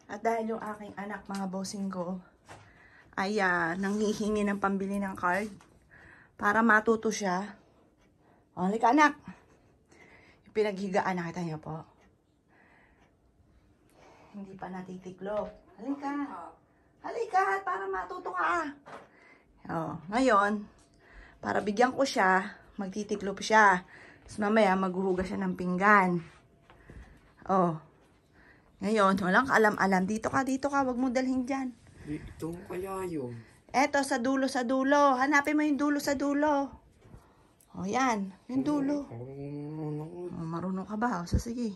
At dahil yung aking anak, mga bossing ko, ay nanghihingi ng pambili ng card para matuto siya. O, halika anak. Yung pinaghigaan, nakita niyo po. Hindi pa natitiklop. Halika. Halika, para matuto ka. O, ngayon, para bigyan ko siya, magtitiklop siya. Tapos mamaya, maghuhugas siya ng pinggan. O. Ngayon, walang kaalam-alam. Dito ka. Huwag mo dalhin dyan. Ito kaya yun. Eto, sa dulo. Hanapin mo yung dulo sa dulo. O, yan. Yung dulo. O, marunong ka ba? O, sige.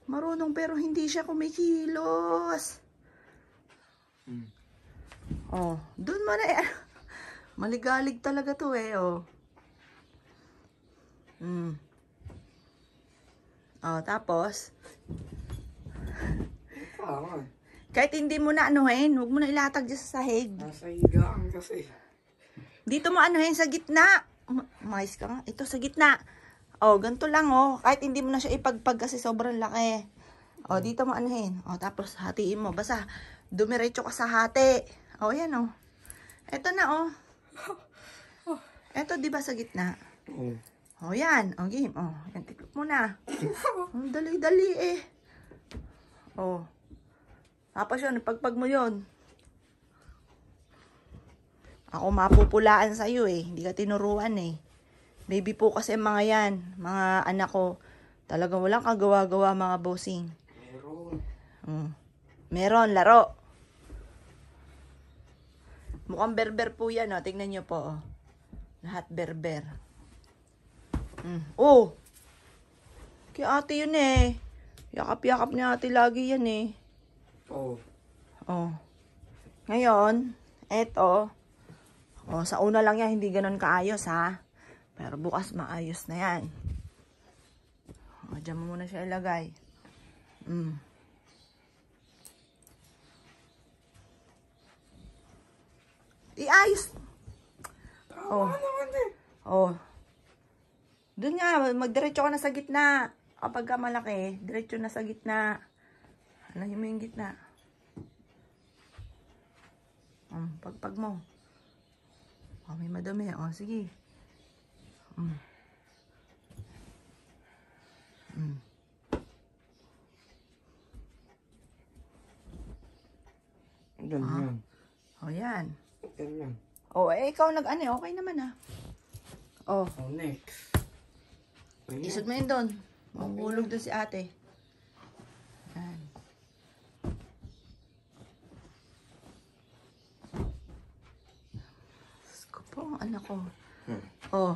Marunong pero hindi siya kumikilos. O, dun mo na eh. Maligalig talaga to eh. O. O, tapos, kahit hindi mo na anuhin, huwag mo na ilatag dyan sa sahig. Nasa higaan kasi. Dito mo anuhin sa gitna. Mais ka nga. Ito sa gitna. O, ganito lang o. Kahit hindi mo na siya ipagpag kasi sobrang laki. O, dito mo anuhin. O, tapos hatiin mo. Basta, dumiretso ka sa hati. O, yan o. Ito na o. Ito, di ba sa gitna? Oo. O, yan. O, game. O, yan, tiklop mo na. O, dali-dali eh. O. Tapos yun, pagpag mo yun. Ako mapupulaan sa'yo eh. Hindi ka tinuruan eh. Baby po kasi mga yan. Mga anak ko. Talagang walang kagawa-gawa mga bossing. Meron. Meron, laro. Mukhang berber po yan, oh. Tingnan nyo po, oh. Lahat berber. Oh! Kaya ate yun eh. Yakap-yakap niya ate lagi yan eh. Oo. Oh. Ngayon, eto. Oh, sa una lang yan, hindi ganun kaayos ha. Pero bukas maayos na yan. Oh, dyan mo muna siya ilagay. Iayos. Oh. Oh. Doon nga, magdiretso ka na sa gitna. Kapag ka malaki, diretso na sa gitna. Alahin mo yung gitna. Pagpag mo. Oh, may madami. Oh, sige. Ganyan. Oh, yan. Ganyan. Oh, eh, ikaw nag-ano, okay naman ah. Oh, Oh, next. Ganyan. isod mo yun doon. Mahulog doon si ate. Yan. Diyos ko po, ang anak ko. Oh,